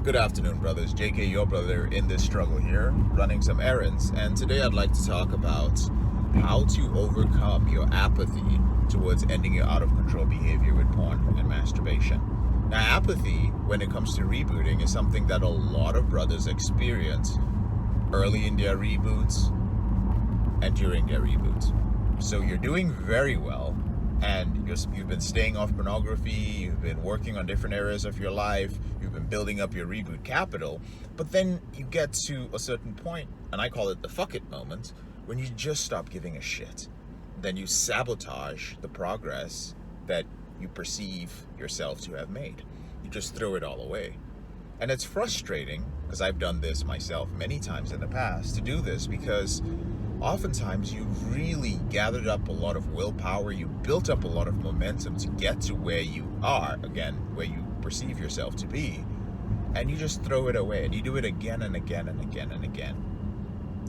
Good afternoon, brothers. JK, your brother in this struggle here, running some errands. And today I'd like to talk about how to overcome your apathy towards ending your out of control behavior with porn and masturbation. Now, apathy, when it comes to rebooting, is something that a lot of brothers experience early in their reboots and during their reboots. So you're doing very well, and you've been staying off pornography, you've been working on different areas of your life, you've been building up your reboot capital, but then you get to a certain point, and I call it the fuck it moment, when you just stop giving a shit. Then you sabotage the progress that you perceive yourself to have made. You just throw it all away. And it's frustrating, because I've done this myself many times in the past, to do this, because oftentimes you've really gathered up a lot of willpower, you built up a lot of momentum to get to where you are, again, where you perceive yourself to be, and you just throw it away, and you do it again and again and again and again.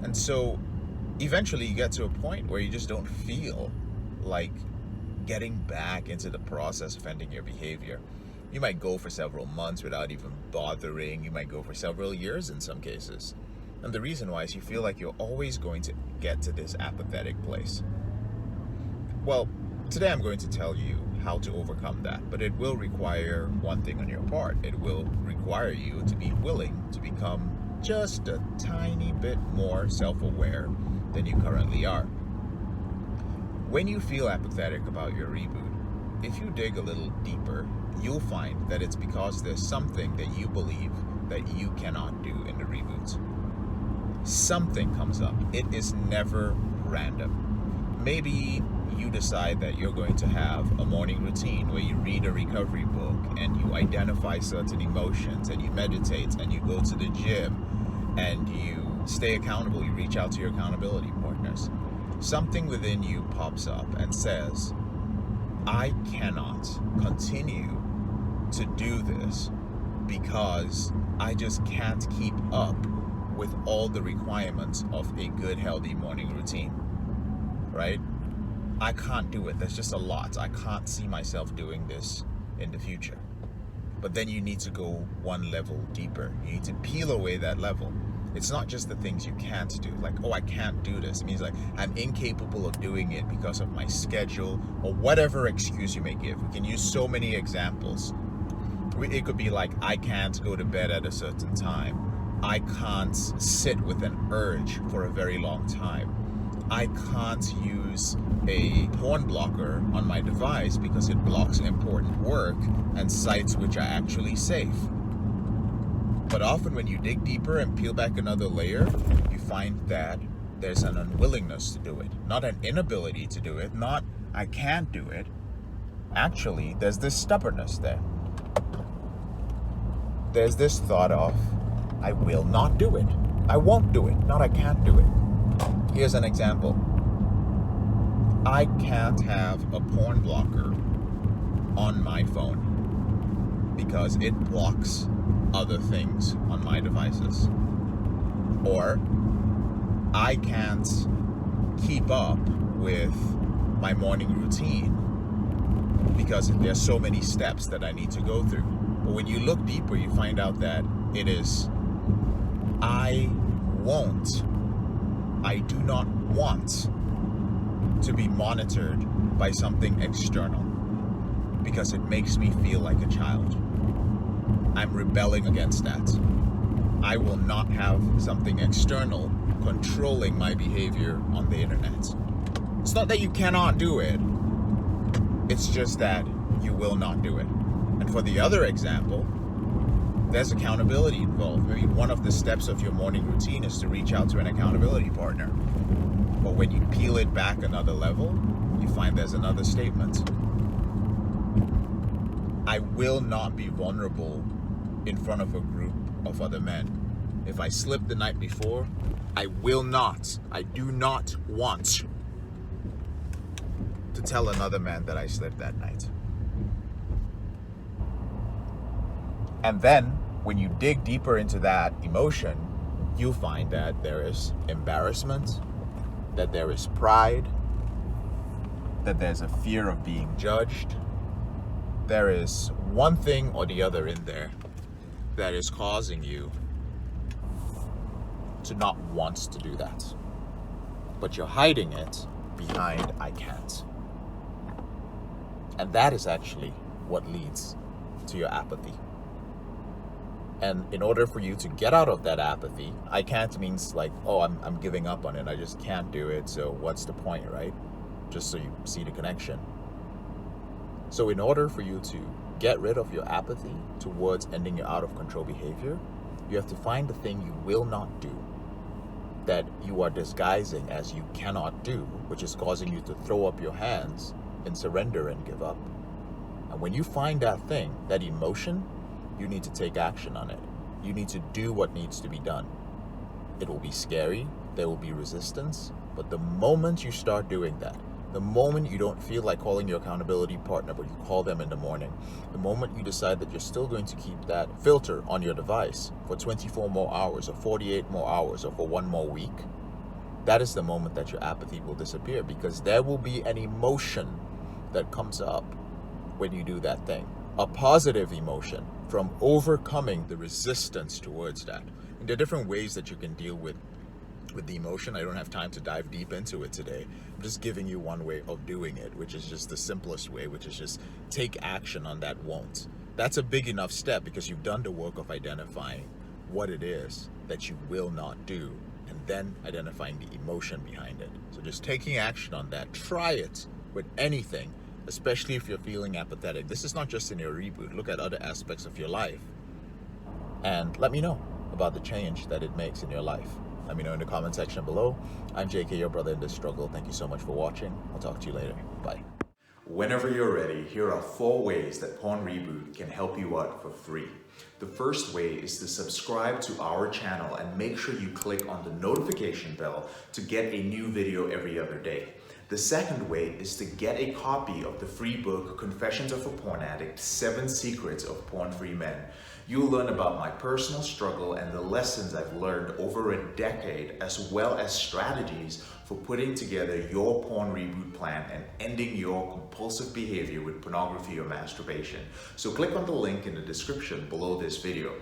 And so eventually you get to a point where you just don't feel like getting back into the process of ending your behavior. You might go for several months without even bothering. You might go for several years in some cases. And the reason why is you feel like you're always going to get to this apathetic place. Well, today I'm going to tell you how to overcome that, but it will require one thing on your part. It will require you to be willing to become just a tiny bit more self-aware than you currently are. When you feel apathetic about your reboot, if you dig a little deeper, you'll find that it's because there's something that you believe that you cannot do in the reboot. Something comes up. It is never random. Maybe you decide that you're going to have a morning routine where you read a recovery book and you identify certain emotions and you meditate and you go to the gym and you stay accountable. You reach out to your accountability partners. Something within you pops up and says, I cannot continue to do this because I just can't keep up with all the requirements of a good, healthy morning routine, right? I can't do it. There's just a lot. I can't see myself doing this in the future. But then you need to go one level deeper. You need to peel away that level. It's not just the things you can't do, like, oh, I can't do this. It means like I'm incapable of doing it because of my schedule or whatever excuse you may give. We can use so many examples. It could be like, I can't go to bed at a certain time. I can't sit with an urge for a very long time. I can't use a porn blocker on my device because it blocks important work and sites which are actually safe. But often when you dig deeper and peel back another layer, you find that there's an unwillingness to do it. Not an inability to do it, not I can't do it. Actually, there's this stubbornness there. There's this thought of, I will not do it. I won't do it. Not I can't do it. Here's an example. I can't have a porn blocker on my phone because it blocks other things on my devices. Or I can't keep up with my morning routine because there's so many steps that I need to go through. But when you look deeper, you find out that it is I do not want to be monitored by something external because it makes me feel like a child. I'm rebelling against that. I will not have something external controlling my behavior on the internet. It's not that you cannot do it. It's just that you will not do it. And for the other example, there's accountability involved. Maybe one of the steps of your morning routine is to reach out to an accountability partner. But when you peel it back another level, you find there's another statement. I will not be vulnerable in front of a group of other men. If I slip the night before, I do not want to tell another man that I slipped that night. And then, when you dig deeper into that emotion, you find that there is embarrassment, that there is pride, that there's a fear of being judged. There is one thing or the other in there that is causing you to not want to do that. But you're hiding it behind I can't. And that is actually what leads to your apathy. And in order for you to get out of that apathy, I can't means like, oh, I'm giving up on it. I just can't do it. So what's the point, right? Just so you see the connection. So in order for you to get rid of your apathy towards ending your out of control behavior, you have to find the thing you will not do that you are disguising as you cannot do, which is causing you to throw up your hands and surrender and give up. And when you find that thing, that emotion, you need to take action on it. You need to do what needs to be done. It will be scary, there will be resistance, but the moment you start doing that, the moment you don't feel like calling your accountability partner, but you call them in the morning, the moment you decide that you're still going to keep that filter on your device for 24 more hours or 48 more hours or for 1 more week, that is the moment that your apathy will disappear, because there will be an emotion that comes up when you do that thing. A positive emotion from overcoming the resistance towards that. And there are different ways that you can deal with the emotion. I don't have time to dive deep into it today. I'm just giving you one way of doing it, which is just the simplest way, which is just take action on that won't. That's a big enough step because you've done the work of identifying what it is that you will not do and then identifying the emotion behind it. So just taking action on that. Try it with anything, especially if you're feeling apathetic. This is not just in your reboot. Look at other aspects of your life and let me know about the change that it makes in your life. Let me know in the comment section below. I'm JK, your brother in this struggle. Thank you so much for watching. I'll talk to you later. Bye. Whenever you're ready, here are 4 ways that Porn Reboot can help you out for free. The first way is to subscribe to our channel and make sure you click on the notification bell to get a new video every other day. The second way is to get a copy of the free book, Confessions of a Porn Addict, 7 Secrets of Porn-Free Men. You'll learn about my personal struggle and the lessons I've learned over a decade, as well as strategies for putting together your porn reboot plan and ending your compulsive behavior with pornography or masturbation. So click on the link in the description below this video.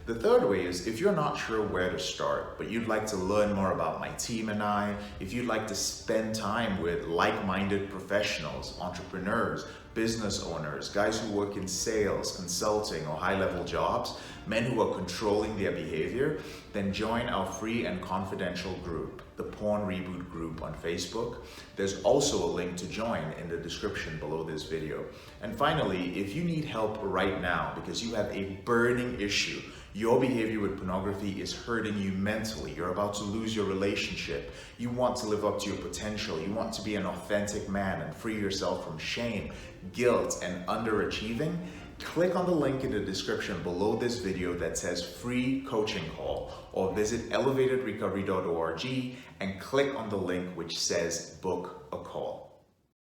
The third way is if you're not sure where to start, but you'd like to learn more about my team and I, if you'd like to spend time with like-minded professionals, entrepreneurs, business owners, guys who work in sales, consulting, or high-level jobs, men who are controlling their behavior, then join our free and confidential group, the Porn Reboot group on Facebook. There's also a link to join in the description below this video. And finally, if you need help right now because you have a burning issue, your behavior with pornography is hurting you mentally, you're about to lose your relationship, you want to live up to your potential, you want to be an authentic man and free yourself from shame, guilt, and underachieving, click on the link in the description below this video that says free coaching call, or visit elevatedrecovery.org and click on the link which says book a call.